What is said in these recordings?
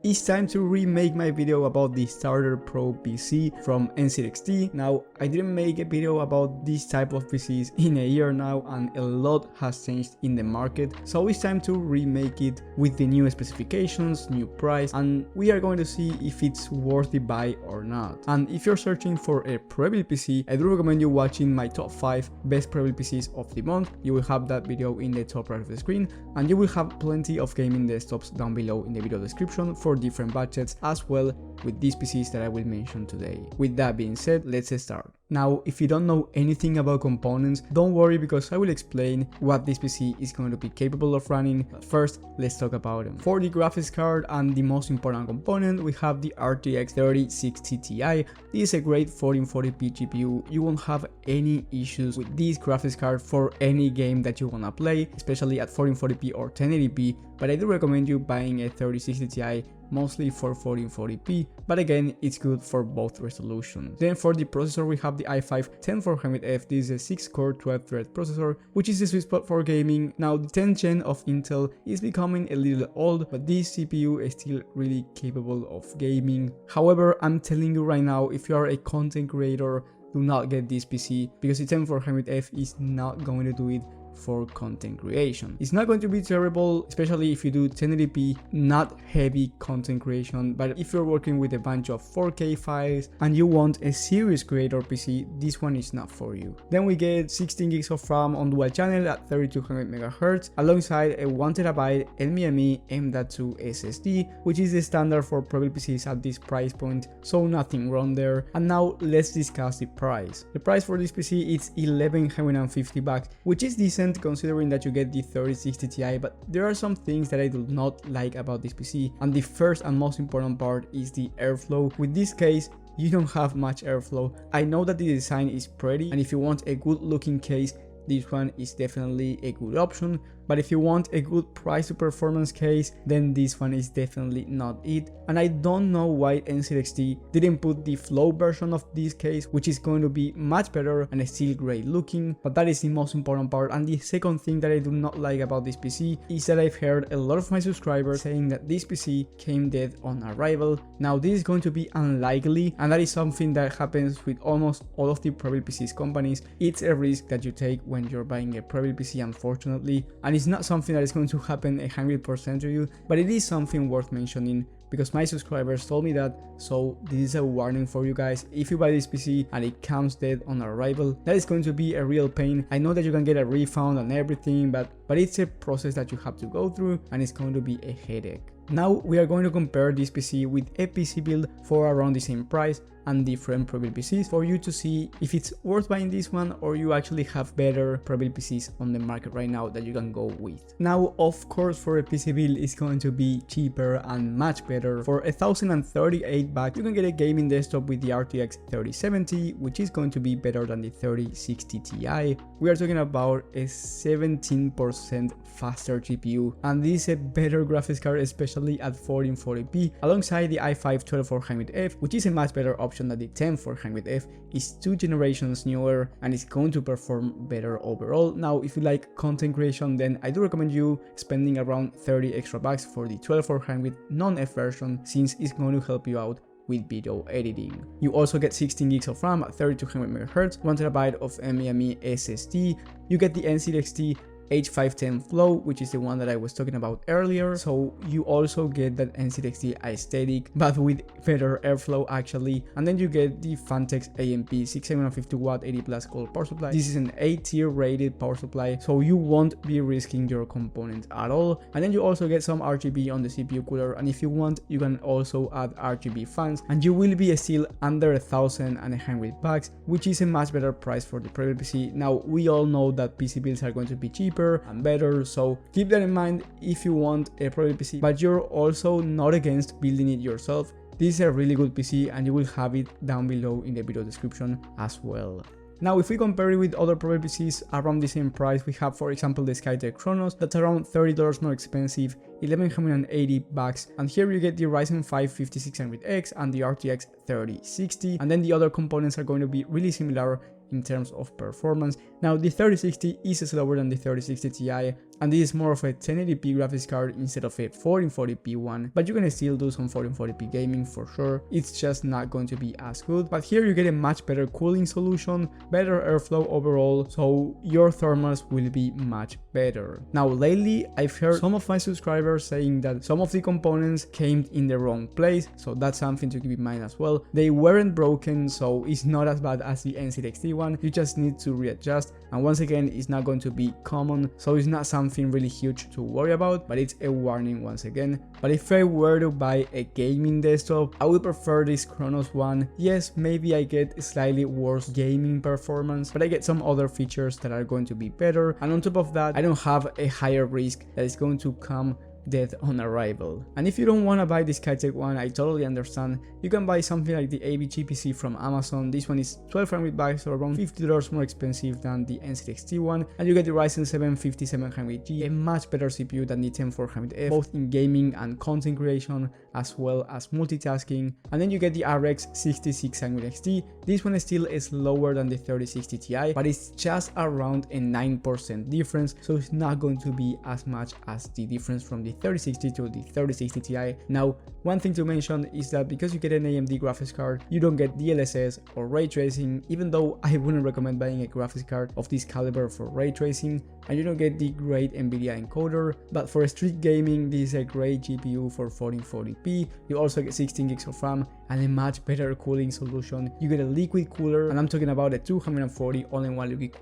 It's time to remake my video about the Starter Pro PC from NZXT. Now, I didn't make a video about this type of PCs in a year now, and a lot has changed in the market, so it's time to remake it with the new specifications, new price, and we are going to see if it's worth the buy or not. And if you're searching for a PREBUILT PC, I do recommend you watching my top 5 best PREBUILT PCs of the month. You will have that video in the top right of the screen, and you will have plenty of gaming desktops down below in the video description for different budgets, as well with these PCs that I will mention today. With that being said, let's start. Now, if you don't know anything about components, don't worry, because I will explain what this PC is going to be capable of running. But first, let's talk about them. For the graphics card and the most important component, we have the RTX 3060 Ti. This is a great 1440p GPU. You won't have any issues with this graphics card for any game that you wanna play, especially at 1440p or 1080p, but I do recommend you buying a 3060 Ti mostly for 1440p, but again, it's good for both resolutions. Then for the processor, we have the i5-10400F. This is a 6-core 12-thread processor, which is the sweet spot for gaming. Now, the 10th gen of Intel is becoming a little old, but this CPU is still really capable of gaming. However, I'm telling you right now, if you are a content creator, do not get this PC, because the 10400F is not going to do it for content creation. It's not going to be terrible, especially if you do 1080p, not heavy content creation, but if you're working with a bunch of 4K files and you want a serious creator PC, this one is not for you. Then we get 16 gigs of RAM on dual channel at 3200 MHz, alongside a 1TB NVMe M.2 SSD, which is the standard for PREBUILT PCs at this price point, so nothing wrong there. And now let's discuss the price. The price for this PC is $1,150, which is decent considering that you get the 3060 Ti, but there are some things that I do not like about this PC, and the first and most important part is the airflow. With this case, you don't have much airflow. I know that the design is pretty, and if you want a good looking case, this one is definitely a good option, but if you want a good price to performance case, then this one is definitely not it. And I don't know why NZXT didn't put the Flow version of this case, which is going to be much better and still great looking, but that is the most important part. And the second thing that I do not like about this PC is that I've heard a lot of my subscribers saying that this PC came dead on arrival. Now, this is going to be unlikely, and that is something that happens with almost all of the PREBUILT PCs companies. It's a risk that you take when you're buying a PREBUILT PC, unfortunately, and it's not something that is going to happen 100% to you, but it is something worth mentioning because my subscribers told me that, so this is a warning for you guys. If you buy this PC and it comes dead on arrival, that is going to be a real pain. I know that you can get a refund and everything, but it's a process that you have to go through, and it's going to be a headache. Now we are going to compare this PC with a PC build for around the same price and different PREBUILT PCs for you to see if it's worth buying this one, or you actually have better PREBUILT PCs on the market right now that you can go with. Now, of course, for a PC build, it's going to be cheaper and much better. For $1,038, you can get a gaming desktop with the RTX 3070, which is going to be better than the 3060 Ti. We are talking about a 17% faster GPU, and this is a better graphics card, especially at 1440p, alongside the i5-12400F, which is a much better option than the 10400F. Is 2 generations newer and is going to perform better overall. Now, if you like content creation, then I do recommend you spending around 30 extra bucks for the 12400 non-F version, since it's going to help you out with video editing. You also get 16 gigs of RAM at 3200 MHz, 1TB of NVMe SSD. You get the NZXT H510 Flow, which is the one that I was talking about earlier. So you also get that NZXT aesthetic, but with better airflow actually. And then you get the PHANTEKS AMP 6750W 80+ cold power supply. This is an A-tier rated power supply, so you won't be risking your components at all. And then you also get some RGB on the CPU cooler, and if you want, you can also add RGB fans, and you will be still under $1,100, which is a much better price for the PREBUILT PC. Now, we all know that PC builds are going to be cheaper and better, so keep that in mind if you want a PREBUILT PC, but you're also not against building it yourself. This is a really good PC, and you will have it down below in the video description as well. Now, if we compare it with other PREBUILT PCs around the same price, we have, for example, the Skytech Chronos, that's around $30 more expensive, $1,180, and here you get the Ryzen 5 5600X and the RTX 3060, and then the other components are going to be really similar in terms of performance. Now, the 3060 is slower than the 3060 Ti, and this is more of a 1080p graphics card instead of a 1440p one, but you can still do some 1440p gaming for sure. It's just not going to be as good, but here you get a much better cooling solution, better airflow overall, so your thermals will be much better. Now lately I've heard some of my subscribers saying that some of the components came in the wrong place, so that's something to keep in mind as well. They weren't broken, so it's not as bad as the NZXT one, you just need to readjust, and once again it's not going to be common, so it's not something really huge to worry about, but it's a warning once again. But if I were to buy a gaming desktop, I would prefer this Chronos one. Yes, maybe I get slightly worse gaming performance, but I get some other features that are going to be better, and on top of that I don't have a higher risk that is going to come dead on arrival. And if you don't want to buy this Skytech one, I totally understand. You can buy something like the AVG PC from Amazon. This one is 1200 bucks, so around $50 more expensive than the NZXT one, and you get the Ryzen 7 5700G, a much better CPU than the 10400F, both in gaming and content creation as well as multitasking. And then you get the RX 6600 XT. This one still is lower than the 3060 Ti, but it's just around a 9% difference, so it's not going to be as much as the difference from the 3060 to the 3060 Ti. Now, one thing to mention is that because you get an AMD graphics card, you don't get DLSS or ray tracing, even though I wouldn't recommend buying a graphics card of this caliber for ray tracing, and you don't get the great NVIDIA encoder. But for street gaming, this is a great GPU for 1440p. You also get 16 gigs of RAM and a much better cooling solution. You get a liquid cooler, and I'm talking about a 240 all-in-one liquid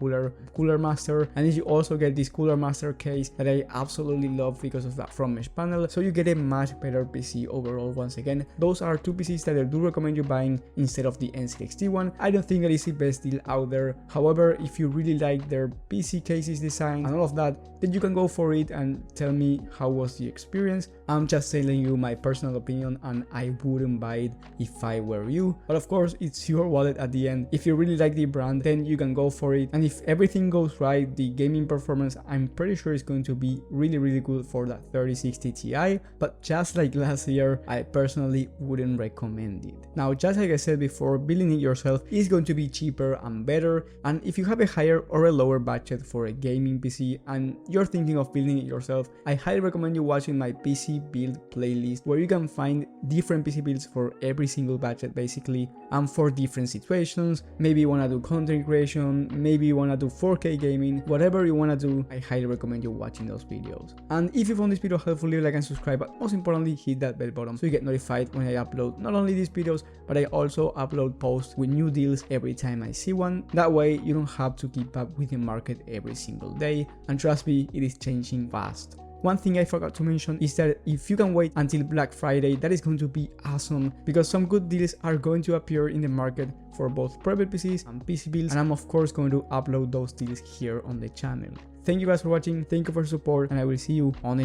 cooler master, and then you also get this cooler master case that I absolutely love because of that front mesh panel, so you get a much better PC overall. Once again, those are two PCs that I do recommend you buying instead of the NZXT one. I don't think that is the best deal out there. However, if you really like their PC cases design and all of that, then you can go for it and tell me how was the experience. I'm just telling you my personal opinion, and I wouldn't buy it if I were you, but of course it's your wallet at the end. If you really like the brand, then you can go for it, and if everything goes right, the gaming performance I'm pretty sure is going to be really good for that 3060 Ti, but just like last year, I personally wouldn't recommend it. Now, just like I said before, building it yourself is going to be cheaper and better, and if you have a higher or a lower budget for a gaming PC and you're thinking of building it yourself, I highly recommend you watching my PC build playlist, where you can find different PC builds for every single budget basically, and for different situations. Maybe you want to do content creation, maybe you want to do 4K gaming, whatever you want to do, I highly recommend you watching those videos. And if you found this video helpful, leave a like and subscribe, but most importantly hit that bell button so you get notified when I upload not only these videos, but I also upload posts with new deals every time I see one. That way you don't have to keep up with the market every single day, and trust me, it is changing fast. One thing I forgot to mention is that if you can wait until Black Friday, that is going to be awesome, because some good deals are going to appear in the market for both prebuilt PCs and PC builds, and I'm of course going to upload those deals here on the channel. Thank you guys for watching, thank you for your support, and I will see you on the next